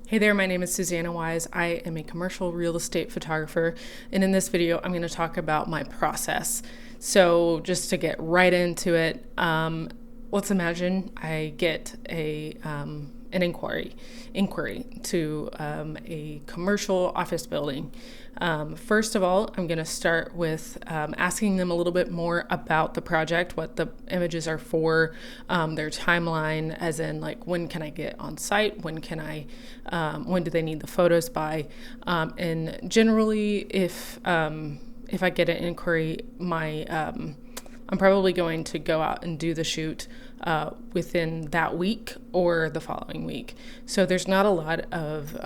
Hey there, my name is Susanna Wise. I am a commercial real estate photographer, and in this video, I'm going to talk about my process. So, just to get right into it, let's imagine I get an inquiry to a commercial office building. First of all, I'm going to start with asking them a little bit more about the project, what the images are for, their timeline, as in like when can I get on site, when do they need the photos by, and generally if I get an inquiry, I'm probably going to go out and do the shoot within that week or the following week. So there's not a lot of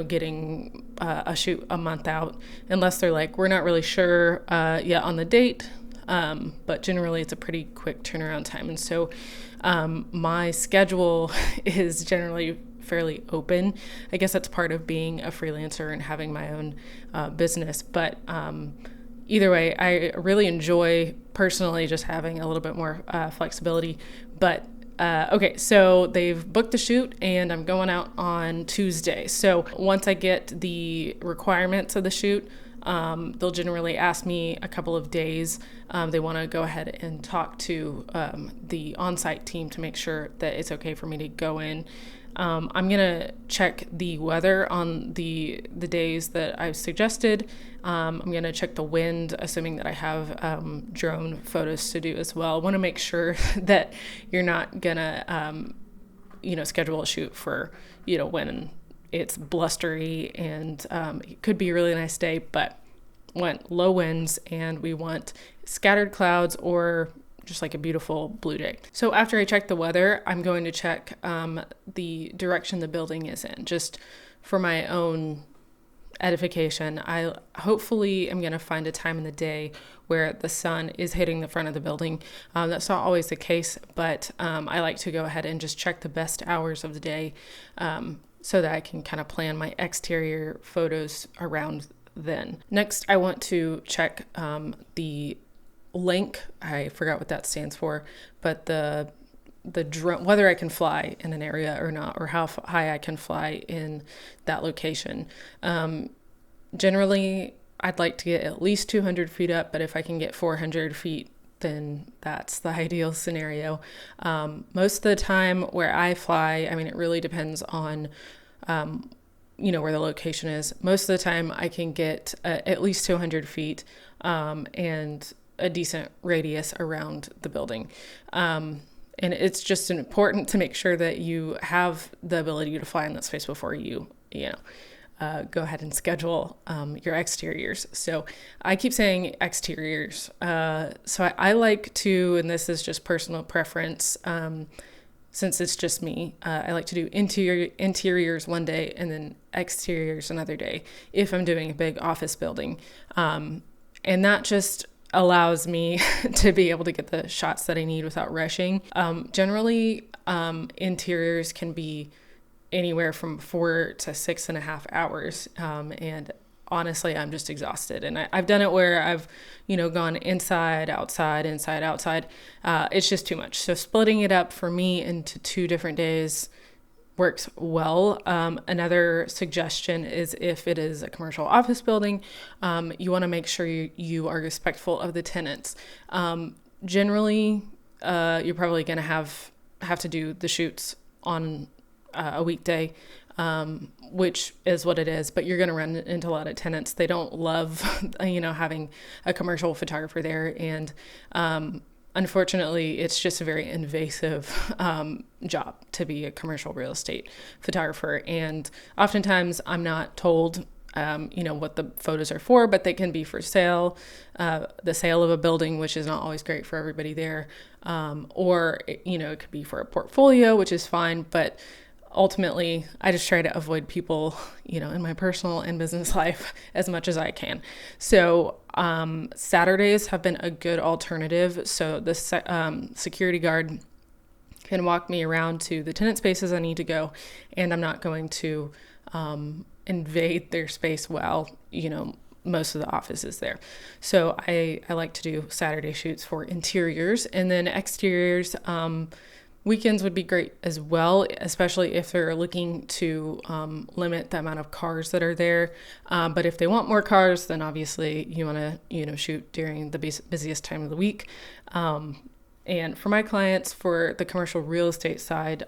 getting a shoot a month out, unless they're like, we're not really sure yet on the date, but generally it's a pretty quick turnaround time. And so my schedule is generally fairly open. I guess that's part of being a freelancer and having my own business. But either way, I really enjoy personally just having a little bit more flexibility. But okay, so they've booked the shoot and I'm going out on Tuesday. So once I get the requirements of the shoot, they'll generally ask me a couple of days. They want to go ahead and talk to the on-site team to make sure that it's okay for me to go in. I'm going to check the weather on the days that I've suggested. I'm going to check the wind, assuming that I have drone photos to do as well. I want to make sure that you're not going to, schedule a shoot for, when it's blustery and it could be a really nice day, but want low winds and we want scattered clouds or just like a beautiful blue day. So after I check the weather, I'm going to check the direction the building is in, just for my own edification. I hopefully am going to find a time in the day where the sun is hitting the front of the building. That's not always the case, but I like to go ahead and just check the best hours of the day so that I can kind of plan my exterior photos around then. Next, I want to check the link. I forgot what that stands for, but the drone, whether I can fly in an area or not, or how high I can fly in that location. Generally, I'd like to get at least 200 feet up, but if I can get 400 feet, then that's the ideal scenario. Most of the time where I fly, it really depends on where the location is. Most of the time I can get at least 200 feet and a decent radius around the building. And it's just important to make sure that you have the ability to fly in that space before you go ahead and schedule your exteriors. So I keep saying exteriors. So I like to, and this is just personal preference, since it's just me, I like to do interiors one day and then exteriors another day if I'm doing a big office building. And that just allows me to be able to get the shots that I need without rushing. Generally, interiors can be anywhere from 4 to 6.5 hours. And honestly, I'm just exhausted. And I've done it where I've, gone inside, outside. It's just too much. So splitting it up for me into 2 different days works well. Another suggestion is if it is a commercial office building, you want to make sure you are respectful of the tenants. Generally, you're probably going to have to do the shoots on a weekday, which is what it is, but you're going to run into a lot of tenants. They don't love, having a commercial photographer there. And, unfortunately, it's just a very invasive job to be a commercial real estate photographer. And oftentimes I'm not told, what the photos are for, but they can be for sale, the sale of a building, which is not always great for everybody there. Or, it could be for a portfolio, which is fine. But ultimately, I just try to avoid people, in my personal and business life as much as I can. So Saturdays have been a good alternative. So the security guard can walk me around to the tenant spaces I need to go, and I'm not going to invade their space while, most of the office is there. So I like to do Saturday shoots for interiors, and then exteriors. Weekends would be great as well, especially if they're looking to limit the amount of cars that are there. But if they want more cars, then obviously you want to, shoot during the busiest time of the week. And for my clients, for the commercial real estate side,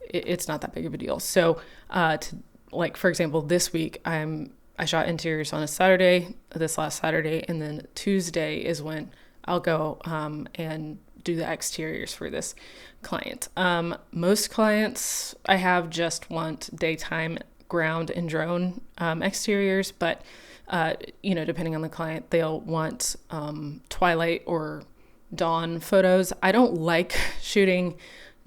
it's not that big of a deal. So, for example, this week I shot interiors on a Saturday, this last Saturday, and then Tuesday is when I'll go and do the exteriors for this client. Most clients I have just want daytime ground and drone exteriors, but depending on the client, they'll want twilight or dawn photos. I don't like shooting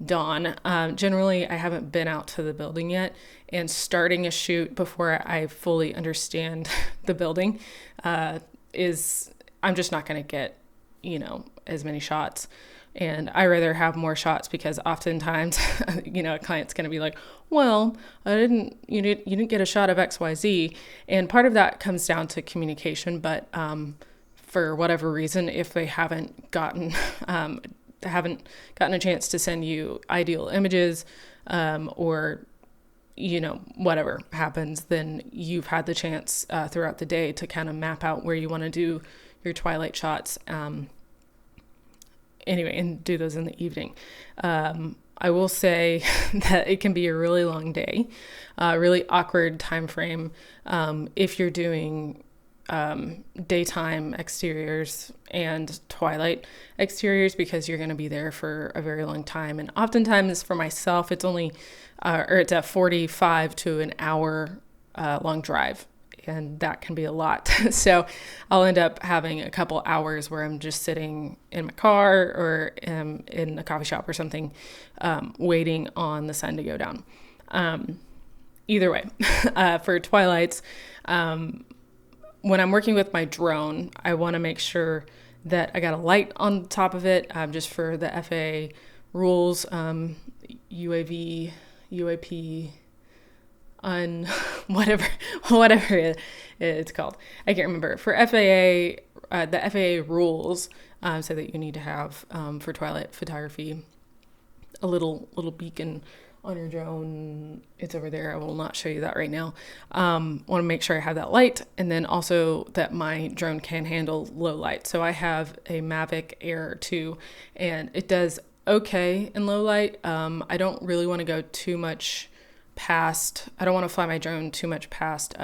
dawn. Generally, I haven't been out to the building yet, and starting a shoot before I fully understand the building I'm just not going to get as many shots. And I rather have more shots because oftentimes, a client's going to be like, well, you didn't get a shot of XYZ. And part of that comes down to communication. But for whatever reason, if they haven't gotten a chance to send you ideal images, or whatever happens, then you've had the chance throughout the day to kind of map out where you want to do your twilight shots. And do those in the evening. I will say that it can be a really long day, really awkward time frame if you're doing daytime exteriors and twilight exteriors, because you're going to be there for a very long time. And oftentimes for myself, it's only it's a 45 to an hour long drive. And that can be a lot. So I'll end up having a couple hours where I'm just sitting in my car or in a coffee shop or something, waiting on the sun to go down. Either way, for twilights, when I'm working with my drone, I want to make sure that I got a light on top of it, just for the FAA rules, UAV, UAP, whatever it's called. I can't remember. For FAA, the FAA rules say that you need to have, for twilight photography, a little beacon on your drone. It's over there. I will not show you that right now. Want to make sure I have that light, and then also that my drone can handle low light. So I have a Mavic Air 2, and it does okay in low light. I don't really want to go too much past, I don't want to fly my drone too much past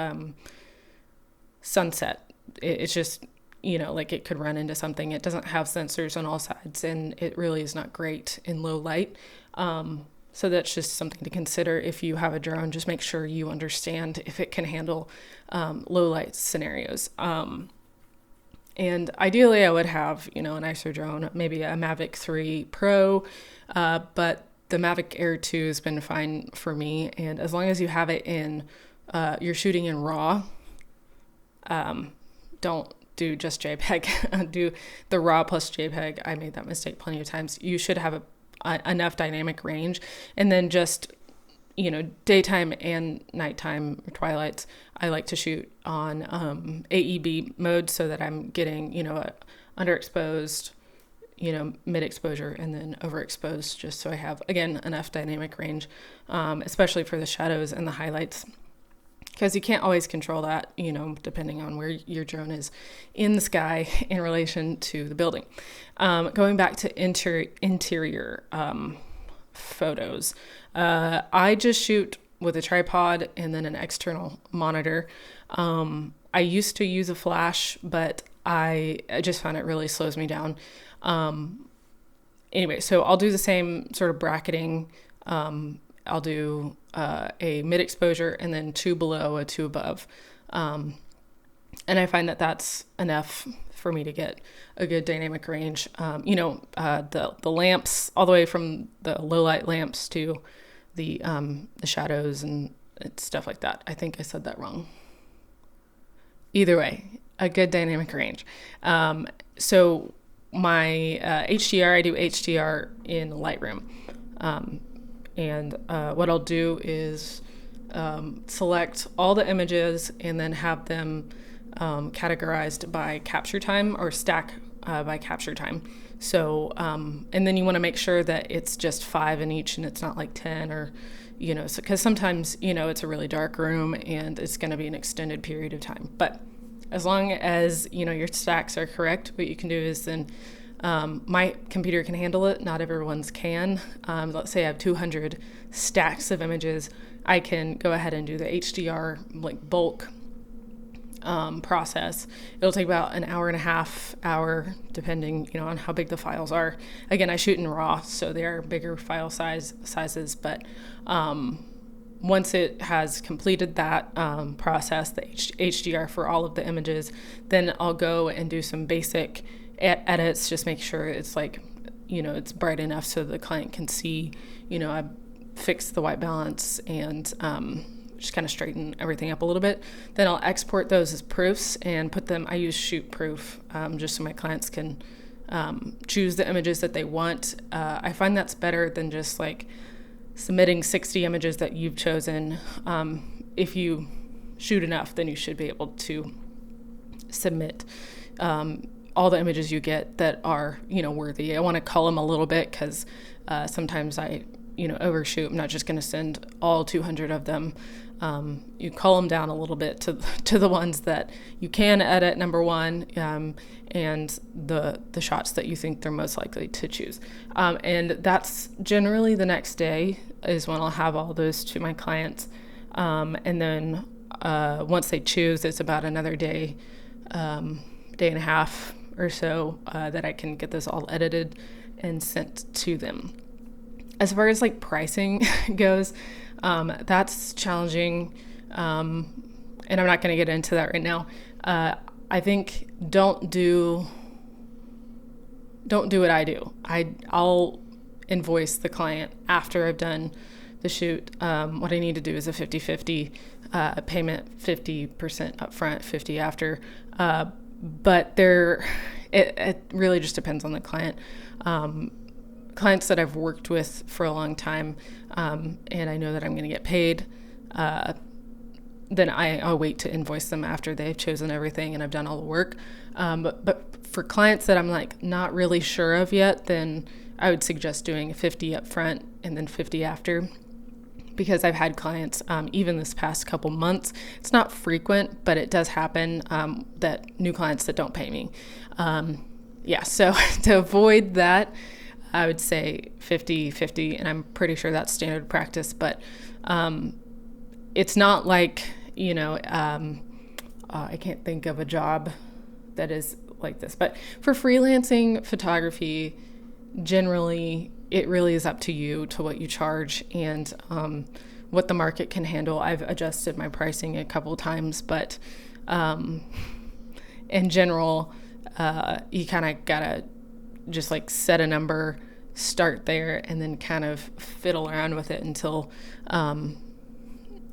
sunset. It's just, it could run into something. It doesn't have sensors on all sides, and it really is not great in low light. So that's just something to consider if you have a drone. Just make sure you understand if it can handle low light scenarios. And ideally I would have, a nicer drone, maybe a Mavic 3 Pro, but the Mavic Air 2 has been fine for me. And as long as you have it in, you're shooting in RAW, don't do just JPEG, do the RAW plus JPEG. I made that mistake plenty of times. You should have enough dynamic range. And then just, daytime and nighttime or twilights, I like to shoot on AEB mode so that I'm getting, underexposed, mid exposure, and then overexposed, just so I have, again, enough dynamic range, especially for the shadows and the highlights, because you can't always control that, depending on where your drone is in the sky in relation to the building. Going back to interior photos, I just shoot with a tripod and then an external monitor. I used to use a flash, but I just found it really slows me down. Anyway, so I'll do the same sort of bracketing. I'll do a mid exposure and then 2 below, a 2 above. And I find that that's enough for me to get a good dynamic range. The lamps, all the way from the low light lamps to the shadows and stuff like that. I think I said that wrong. Either way, a good dynamic range. So my HDR, I do HDR in Lightroom. And what I'll do is select all the images and then have them categorized by capture time, or stack by capture time. So, and then you want to make sure that it's just 5 in each and it's not like 10 or, because sometimes, it's a really dark room and it's going to be an extended period of time. But as long as, your stacks are correct, what you can do is then, my computer can handle it. Not everyone's can. Let's say I have 200 stacks of images. I can go ahead and do the HDR like bulk process. It'll take about an hour and a half, depending, on how big the files are. Again, I shoot in RAW, so they are bigger file sizes. But once it has completed that process, the HDR for all of the images, then I'll go and do some basic edits. Just make sure it's like, it's bright enough so the client can see. I fix the white balance and just kind of straighten everything up a little bit. Then I'll export those as proofs and put them, I use Shootproof, just so my clients can choose the images that they want. I find that's better than just like submitting 60 images that you've chosen. If you shoot enough, then you should be able to submit all the images you get that are, worthy. I want to cull them a little bit because sometimes I overshoot. I'm not just going to send all 200 of them. You cull them down a little bit to the ones that you can edit, number one, and the shots that you think they're most likely to choose. And that's generally the next day is when I'll have all those to my clients. And then once they choose, it's about another day and a half or so that I can get this all edited and sent to them. As far as like pricing goes, that's challenging, and I'm not going to get into that right now. I think don't do what I do. I'll invoice the client after I've done the shoot. What I need to do is a 50-50 payment, 50% upfront, 50 after. But it really just depends on the client. Clients that I've worked with for a long time, and I know that I'm going to get paid, then I'll wait to invoice them after they've chosen everything and I've done all the work. But for clients that I'm like not really sure of yet, then I would suggest doing 50 up front and then 50 after, because I've had clients, even this past couple months, it's not frequent, but it does happen, that new clients that don't pay me. So to avoid that, I would say 50-50, and I'm pretty sure that's standard practice, but it's not like, I can't think of a job that is like this. But for freelancing photography, generally, it really is up to you, to what you charge and what the market can handle. I've adjusted my pricing a couple of times, but in general, you kind of gotta just like set a number, start there, and then kind of fiddle around with it until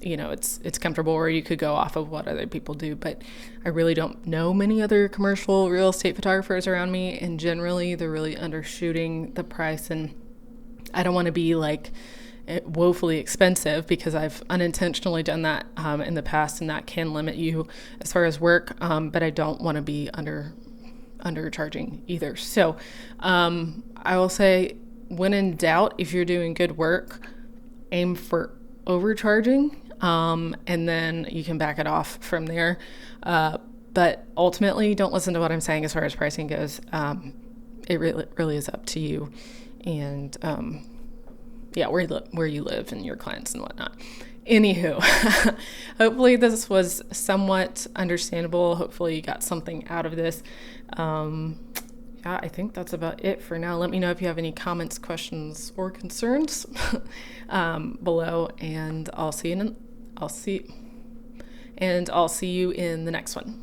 it's comfortable, or you could go off of what other people do. But I really don't know many other commercial real estate photographers around me, and generally they're really undershooting the price, and I don't want to be like woefully expensive, because I've unintentionally done that in the past, and that can limit you as far as work, but I don't want to be undercharging either. So I will say, when in doubt, if you're doing good work, aim for overcharging, and then you can back it off from there. But ultimately, don't listen to what I'm saying as far as pricing goes. It really is up to you, and where you live and your clients and whatnot. Anywho, hopefully this was somewhat understandable. Hopefully you got something out of this. I think that's about it for now. Let me know if you have any comments, questions, or concerns below, and I'll see you in the next one.